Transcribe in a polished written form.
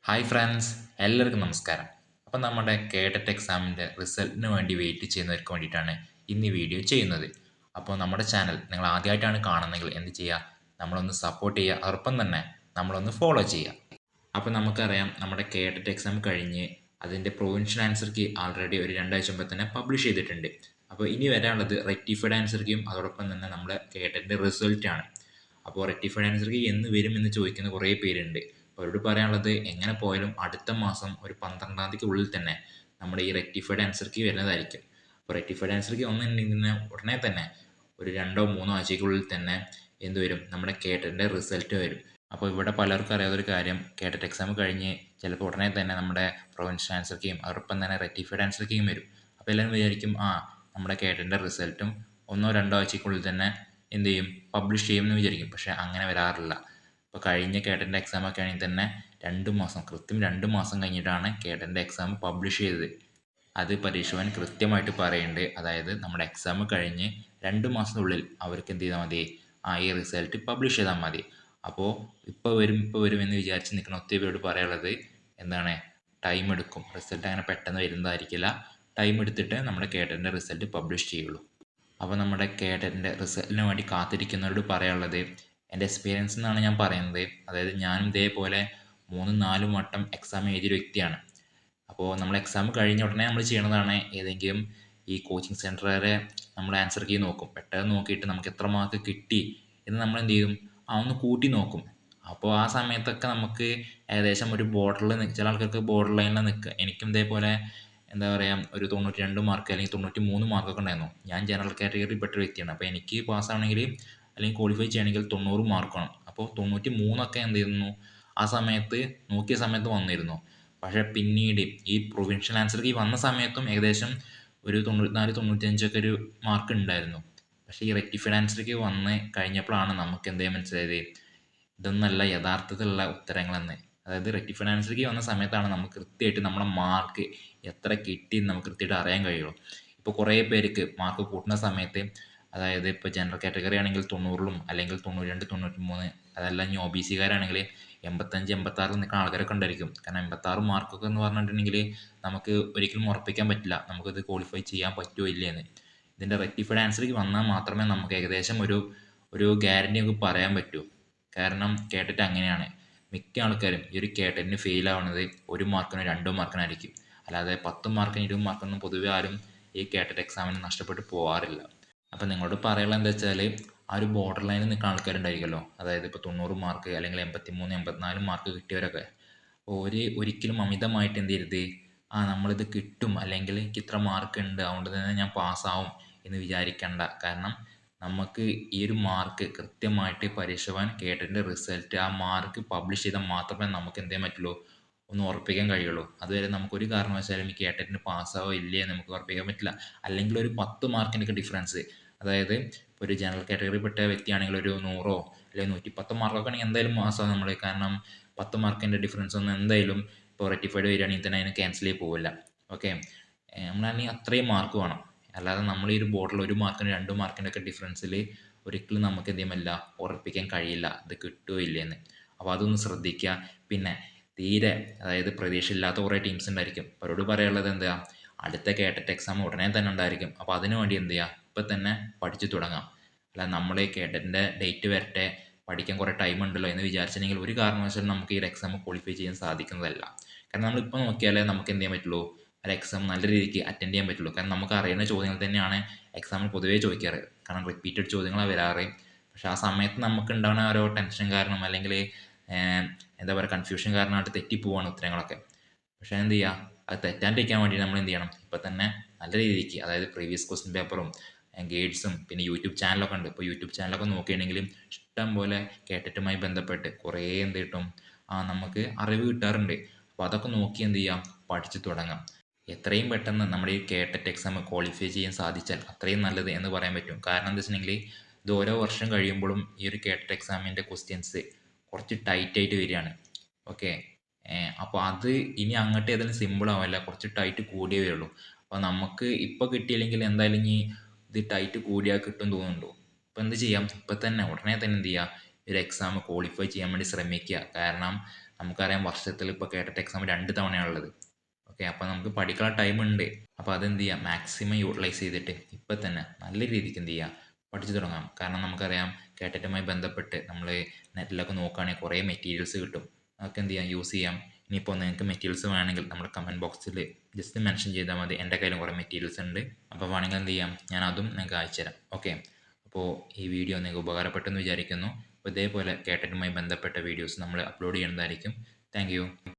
Hi friends, എല്ലാവർക്കും നമസ്കാരം. അപ്പം നമ്മുടെ കേഡറ്റ് എക്സാമിൻ്റെ റിസൾട്ടിന് വേണ്ടി വെയിറ്റ് ചെയ്യുന്നവർക്ക് വേണ്ടിയിട്ടാണ് ഇന്ന് ഈ വീഡിയോ ചെയ്യുന്നത്. അപ്പോൾ നമ്മുടെ ചാനൽ നിങ്ങൾ ആദ്യമായിട്ടാണ് കാണുന്നതെങ്കിൽ എന്ത് ചെയ്യുക, നമ്മളൊന്ന് സപ്പോർട്ട് ചെയ്യുക, അതോടൊപ്പം തന്നെ നമ്മളൊന്ന് ഫോളോ ചെയ്യുക. അപ്പോൾ നമുക്കറിയാം, നമ്മുടെ കേഡറ്റ് എക്സാം കഴിഞ്ഞ് അതിൻ്റെ പ്രൊവിൻഷ്യൽ ആൻസർ കീ ആൾറെഡി ഒരു 2 ആഴ്ച മുമ്പ് തന്നെ പബ്ലിഷ് ചെയ്തിട്ടുണ്ട്. അപ്പോൾ ഇനി വരാനുള്ളത് റെക്ടിഫൈഡ് ആൻസർ കീയും അതോടൊപ്പം തന്നെ നമ്മുടെ കേഡറ്റിൻ്റെ റിസൾട്ടാണ്. അപ്പോൾ റെക്ടിഫൈഡ് ആൻസർ കീ എന്ന് വരും എന്ന് ചോദിക്കുന്ന കുറേ പേരുണ്ട്. അപ്പോൾ അവരോട് പറയാനുള്ളത്, എങ്ങനെ പോയാലും അടുത്ത മാസം ഒരു 12-ാം തീയതിക്കുള്ളിൽ തന്നെ നമ്മുടെ ഈ റെക്ടിഫൈഡ് ആൻസർ കീ വരുന്നതായിരിക്കും. അപ്പോൾ റെക്ടിഫൈഡ് ആൻസർ കീ ഒന്നുണ്ടെങ്കിൽ ഉടനെ തന്നെ ഒരു 2-3 ആഴ്ചയ്ക്കുള്ളിൽ തന്നെ എന്ത് വരും, നമ്മുടെ കേഡറ്റിൻ്റെ റിസൾട്ട് വരും. അപ്പോൾ ഇവിടെ പലർക്കും അറിയാത്തൊരു കാര്യം, കേഡറ്റ് എക്സാം കഴിഞ്ഞ് ചിലപ്പോൾ ഉടനെ തന്നെ നമ്മുടെ പ്രൊവിൻഷ്യൽ ആൻസർ കീയും അതോടൊപ്പം തന്നെ റെക്ടിഫൈഡ് ആൻസർ കീയും വരും. അപ്പോൾ എല്ലാവരും വിചാരിക്കും, നമ്മുടെ കേഡറ്റിൻ്റെ റിസൾട്ടും 1-2 ആഴ്ചയ്ക്കുള്ളിൽ തന്നെ എന്ത് ചെയ്യും, പബ്ലിഷ് ചെയ്യുമെന്ന് വിചാരിക്കും. പക്ഷേ അങ്ങനെ വരാറില്ല. ഇപ്പോൾ കഴിഞ്ഞ കേഡറ്റിൻ്റെ എക്സാം ഒക്കെ ആണെങ്കിൽ തന്നെ 2 മാസം, കൃത്യം 2 മാസം കഴിഞ്ഞിട്ടാണ് കേഡറ്റിൻ്റെ എക്സാം പബ്ലിഷ് ചെയ്തത്. അത് പരീക്ഷ ഭവൻ കൃത്യമായിട്ട് പറയുന്നുണ്ട്. അതായത് നമ്മുടെ എക്സാം കഴിഞ്ഞ് 2 മാസത്തിനുള്ളിൽ അവർക്ക് എന്ത് ചെയ്താൽ മതി, ഈ റിസൾട്ട് പബ്ലിഷ് ചെയ്താൽ മതി. അപ്പോൾ ഇപ്പോൾ വരും എന്ന് വിചാരിച്ച് നിൽക്കുന്ന ഒത്തിരി പേരോട് പറയാനുള്ളത് എന്താണ്, ടൈം എടുക്കും. റിസൾട്ട് അങ്ങനെ പെട്ടെന്ന് വരുന്നതായിരിക്കില്ല. ടൈം എടുത്തിട്ട് നമ്മുടെ കേഡറ്റിൻ്റെ റിസൾട്ട് പബ്ലിഷ് ചെയ്യുള്ളൂ. അപ്പോൾ നമ്മുടെ കേഡറ്റിൻ്റെ റിസൾട്ടിന് വേണ്ടി കാത്തിരിക്കുന്നവരോട് പറയാനുള്ളത്, എൻ്റെ എക്സ്പീരിയൻസ് എന്നാണ് ഞാൻ പറയുന്നത്. അതായത് ഞാനും ഇതേപോലെ 3-4 വട്ടം എക്സാം എഴുതിയൊരു വ്യക്തിയാണ്. അപ്പോൾ നമ്മൾ എക്സാം കഴിഞ്ഞ ഉടനെ നമ്മൾ ചെയ്യണതാണ്, ഏതെങ്കിലും ഈ കോച്ചിങ് സെൻറ്ററുകാരെ നമ്മൾ ആൻസർ കീ നോക്കും. പെട്ടെന്ന് നോക്കിയിട്ട് നമുക്ക് എത്ര മാർക്ക് കിട്ടി എന്ന് നമ്മൾ എന്ത് ചെയ്യും, ഒന്ന് കൂട്ടി നോക്കും. അപ്പോൾ ആ സമയത്തൊക്കെ നമുക്ക് ഏകദേശം ഒരു ബോർഡറിൽ, ചില ആൾക്കാർക്ക് ബോർഡർ ലൈനിൽ നിൽക്കുക. എനിക്കും ഇതേപോലെ എന്താ പറയുക, ഒരു 92 മാർക്ക് അല്ലെങ്കിൽ 93 മാർക്കൊക്കെ ഉണ്ടായിരുന്നു. ഞാൻ ജനറൽ കാറ്റഗറിയിൽ പെട്ട വ്യക്തിയാണ്. അപ്പോൾ എനിക്ക് പാസ്സാവണമെങ്കിൽ അല്ലെങ്കിൽ ക്വാളിഫൈ ചെയ്യണമെങ്കിൽ 90 മാർക്ക് വേണം. അപ്പോൾ 93 എന്ത് ചെയ്യുന്നു, ആ സമയത്ത് നോക്കിയ സമയത്ത് വന്നിരുന്നു. പക്ഷേ പിന്നീട് ഈ പ്രൊവിൻഷ്യൽ ആൻസർ കീ വന്ന സമയത്തും ഏകദേശം ഒരു 94-95 ഒരു മാർക്ക് ഉണ്ടായിരുന്നു. പക്ഷേ ഈ റെക്ടിഫൈഡ് ആൻസർ കീ വന്ന് കഴിഞ്ഞപ്പോഴാണ് നമുക്ക് എന്ത് ചെയ്യാൻ മനസ്സിലായത്, ഇതൊന്നല്ല യഥാർത്ഥത്തിലുള്ള ഉത്തരങ്ങളെന്ന്. അതായത് റെക്ടിഫൈഡ് ആൻസർ കീ വന്ന സമയത്താണ് നമുക്ക് കൃത്യമായിട്ട് നമ്മുടെ മാർക്ക് എത്ര കിട്ടി എന്ന് നമുക്ക് കൃത്യമായിട്ട് അറിയാൻ കഴിയുള്ളൂ. ഇപ്പോൾ കുറേ പേർക്ക് മാർക്ക് കൂട്ടുന്ന സമയത്ത്, അതായത് ഇപ്പോൾ ജനറൽ കാറ്റഗറി ആണെങ്കിൽ 90-ലും അല്ലെങ്കിൽ 92-93, അതല്ല ഇനി ഒ ബി സിക്കാരാണെങ്കിൽ 85-86 നിൽക്കുന്ന ആൾക്കാരൊക്കെ ഉണ്ടായിരിക്കും. കാരണം 86 മാർക്കൊക്കെ എന്ന് പറഞ്ഞിട്ടുണ്ടെങ്കിൽ നമുക്ക് ഒരിക്കലും ഉറപ്പിക്കാൻ പറ്റില്ല നമുക്കത് ക്വാളിഫൈ ചെയ്യാൻ പറ്റുമോ ഇല്ലയെന്ന്. ഇതിൻ്റെ റെക്ടിഫൈഡ് ആൻസർ വന്നാൽ മാത്രമേ നമുക്ക് ഏകദേശം ഒരു ഗ്യാരണ്ടി നമുക്ക് പറയാൻ പറ്റൂ. കാരണം കേട്ടിട്ട് അങ്ങനെയാണ്, മിക്ക ആൾക്കാരും ഈ ഒരു കേട്ടറ്റിന് ഫെയിൽ ആവുന്നത് 1 മാർക്കിനോ 2 മാർക്കിനായിരിക്കും. അല്ലാതെ 10 മാർക്കിന് 20 മാർക്കൊന്നും പൊതുവെ ആരും ഈ കേട്ടറ്റ് എക്സാമിന് നഷ്ടപ്പെട്ട് പോകാറില്ല. അപ്പോൾ നിങ്ങളോട് പറയാനുള്ളത് എന്താ വെച്ചാൽ, ആ ഒരു ബോർഡർ ലൈനിൽ നിൽക്കുന്ന ആൾക്കാരുണ്ടായിരിക്കുമല്ലോ, അതായത് ഇപ്പോൾ 90 മാർക്ക് അല്ലെങ്കിൽ 83-84 മാർക്ക് കിട്ടിയവരൊക്കെ, ഒരിക്കലും അമിതമായിട്ട് എന്ത് ചെയ്യരുത്, നമ്മളിത് കിട്ടും അല്ലെങ്കിൽ എനിക്ക് ഇത്ര മാർക്ക് ഉണ്ട് അതുകൊണ്ട് തന്നെ ഞാൻ പാസ്സാവും എന്ന് വിചാരിക്കേണ്ട. കാരണം നമുക്ക് ഈ ഒരു മാർക്ക് കൃത്യമായിട്ട് പരീക്ഷ ഭവൻ കേട്ടതിൻ്റെ റിസൾട്ട് ആ മാർക്ക് പബ്ലിഷ് ചെയ്താൽ മാത്രമേ നമുക്ക് എന്ത് ചെയ്യാൻ പറ്റുള്ളൂ, ഒന്ന് ഉറപ്പിക്കാൻ കഴിയുള്ളൂ. അതുവരെ നമുക്കൊരു കാരണവശാലും ഈ കേട്ടറ്റിന് പാസ്സാവോ ഇല്ലേ എന്ന് നമുക്ക് ഉറപ്പിക്കാൻ പറ്റില്ല. അല്ലെങ്കിൽ ഒരു 10 മാർക്കിൻ്റെയൊക്കെ ഡിഫറൻസ്, അതായത് ഇപ്പോൾ ഒരു ജനറൽ കാറ്റഗറിയിൽപ്പെട്ട വ്യക്തിയാണെങ്കിൽ ഒരു 100 അല്ലെങ്കിൽ 110 മാർക്കൊക്കെ ആണെങ്കിൽ എന്തായാലും പാസ്സാവും നമ്മൾ. കാരണം 10 മാർക്കിൻ്റെ ഡിഫറൻസ് ഒന്നും എന്തായാലും ഇപ്പോൾ റെക്ടിഫൈഡ് വരികയാണെങ്കിൽ തന്നെ അതിന് ക്യാൻസൽ ചെയ്ത് പോവില്ല. ഓക്കെ, നമ്മളാണെങ്കിൽ അത്രയും മാർക്ക് വേണം. അല്ലാതെ നമ്മൾ ഈ ഒരു ബോർഡിൽ 1 മാർക്കിന് 2 മാർക്കിൻ്റെ ഒക്കെ ഡിഫറൻസിൽ ഒരിക്കലും നമുക്ക് എന്ത് ചെയ്യാൻ പറ്റില്ല, ഉറപ്പിക്കാൻ കഴിയില്ല ഇത് കിട്ടുമോ ഇല്ലയെന്ന്. അപ്പോൾ അതൊന്ന് ശ്രദ്ധിക്കുക. പിന്നെ തീരെ, അതായത് പ്രതീക്ഷയില്ലാത്ത കുറേ ടീംസ് ഉണ്ടായിരിക്കും. അവരോട് പറയാനുള്ളത് എന്താ, അടുത്ത കേട്ടറ്റ് എക്സാം ഉടനെ തന്നെ ഉണ്ടായിരിക്കും. അപ്പോൾ അതിനു വേണ്ടി എന്ത് ചെയ്യുക, ഇപ്പം തന്നെ പഠിച്ചു തുടങ്ങാം. അല്ല നമ്മൾ ഈ കേട്ടറ്റിൻ്റെ ഡേറ്റ് വരട്ടെ, പഠിക്കാൻ കുറേ ടൈം ഉണ്ടല്ലോ എന്ന് വിചാരിച്ചിട്ടുണ്ടെങ്കിൽ ഒരു കാരണവശാലും നമുക്ക് ഈ ഒരു എക്സാം ക്വാളിഫൈ ചെയ്യാൻ സാധിക്കുന്നതല്ല. കാരണം നമ്മളിപ്പോൾ നോക്കിയാലേ നമുക്ക് എന്ത് ചെയ്യാൻ പറ്റുള്ളൂ, ഒരു എക്സാം നല്ല രീതിക്ക് അറ്റൻഡ് ചെയ്യാൻ പറ്റുള്ളൂ. കാരണം നമുക്ക് അറിയുന്ന ചോദ്യങ്ങൾ തന്നെയാണ് എക്സാമിൽ പൊതുവേ ചോദിക്കാറ്. കാരണം റിപ്പീറ്റഡ് ചോദ്യങ്ങളാണ് വരാറ്. പക്ഷേ ആ സമയത്ത് നമുക്ക് ഉണ്ടാകുന്ന ഓരോ ടെൻഷൻ കാരണം അല്ലെങ്കിൽ എന്താ പറയുക, കൺഫ്യൂഷൻ കാരണമായിട്ട് തെറ്റിപ്പോവാണ് ഉത്തരങ്ങളൊക്കെ. പക്ഷേ എന്ത് ചെയ്യുക, അത് തെറ്റാണ്ടിരിക്കാൻ വേണ്ടി നമ്മൾ എന്ത് ചെയ്യണം, ഇപ്പം തന്നെ നല്ല രീതിക്ക്, അതായത് പ്രീവിയസ് ക്വസ്റ്റ്യൻ പേപ്പറും ഗൈഡ്സും പിന്നെ യൂട്യൂബ് ചാനലൊക്കെ ഉണ്ട്. ഇപ്പോൾ യൂട്യൂബ് ചാനലൊക്കെ നോക്കിയിട്ടുണ്ടെങ്കിലും ഇഷ്ടം പോലെ കേട്ടറ്റുമായി ബന്ധപ്പെട്ട് കുറേ എന്ത് കിട്ടും, നമുക്ക് അറിവ് കിട്ടാറുണ്ട്. അപ്പോൾ അതൊക്കെ നോക്കി എന്ത് ചെയ്യാം, പഠിച്ചു തുടങ്ങാം. എത്രയും പെട്ടെന്ന് നമ്മുടെ ഈ കേട്ടറ്റ് എക്സാം ക്വാളിഫൈ ചെയ്യാൻ സാധിച്ചാൽ അത്രയും നല്ലത് എന്ന് പറയാൻ പറ്റും. കാരണം എന്താ വെച്ചിട്ടുണ്ടെങ്കിൽ ഇത് ഓരോ വർഷം കഴിയുമ്പോഴും ഈ ഒരു കേട്ടറ്റ് എക്സാമിൻ്റെ ക്വസ്റ്റ്യൻസ് കുറച്ച് ടൈറ്റായിട്ട് വരികയാണ്. ഓക്കെ, അപ്പോൾ അത് ഇനി അങ്ങോട്ട് ഏതായാലും സിമ്പിൾ ആവില്ല, കുറച്ച് ടൈറ്റ് കൂടിയേ വരുള്ളൂ. അപ്പോൾ നമുക്ക് ഇപ്പോൾ കിട്ടിയില്ലെങ്കിൽ എന്തായാലും ഇനി ഇത് ടൈറ്റ് കൂടിയാൽ കിട്ടും തോന്നുന്നുണ്ടോ. അപ്പോൾ എന്ത് ചെയ്യാം, ഇപ്പം തന്നെ ഉടനെ തന്നെ എന്ത് ചെയ്യുക, ഒരു എക്സാം ക്വാളിഫൈ ചെയ്യാൻ വേണ്ടി ശ്രമിക്കുക. കാരണം നമുക്കറിയാം വർഷത്തിൽ ഇപ്പോൾ കേട്ടിട്ട് എക്സാം 2 തവണയാണുള്ളത്. ഓക്കെ, അപ്പോൾ നമുക്ക് പഠിക്കാനുള്ള ടൈം ഉണ്ട്. അപ്പോൾ അതെന്ത് ചെയ്യുക, മാക്സിമം യൂട്ടിലൈസ് ചെയ്തിട്ട് ഇപ്പം തന്നെ നല്ല രീതിക്ക് എന്ത് ചെയ്യുക, പഠിച്ചു തുടങ്ങാം. കാരണം നമുക്കറിയാം കേട്ടിട്ടുമായി ബന്ധപ്പെട്ട് നമ്മൾ നെറ്റിലൊക്കെ നോക്കുകയാണെങ്കിൽ കുറേ മെറ്റീരിയൽസ് കിട്ടും. അതൊക്കെ എന്ത് ചെയ്യാം, യൂസ് ചെയ്യാം. ഇനിയിപ്പോൾ നിങ്ങൾക്ക് മെറ്റീരിയൽസ് വേണമെങ്കിൽ നമ്മുടെ കമൻറ്റ് ബോക്സിൽ ജസ്റ്റ് മെൻഷൻ ചെയ്താൽ മതി. എൻ്റെ കയ്യിലും കുറേ മെറ്റീരിയൽസ് ഉണ്ട്. അപ്പോൾ വേണമെങ്കിൽ എന്ത് ചെയ്യാം, ഞാൻ അതും നിങ്ങൾക്ക് അയച്ചു തരാം. ഓക്കെ, അപ്പോൾ ഈ വീഡിയോ നിങ്ങൾക്ക് ഉപകാരപ്പെട്ടെന്ന് വിചാരിക്കുന്നു. അപ്പോൾ ഇതേപോലെ കേട്ടിട്ടുമായി ബന്ധപ്പെട്ട വീഡിയോസ് നമ്മൾ അപ്ലോഡ് ചെയ്യുന്നതായിരിക്കും. താങ്ക്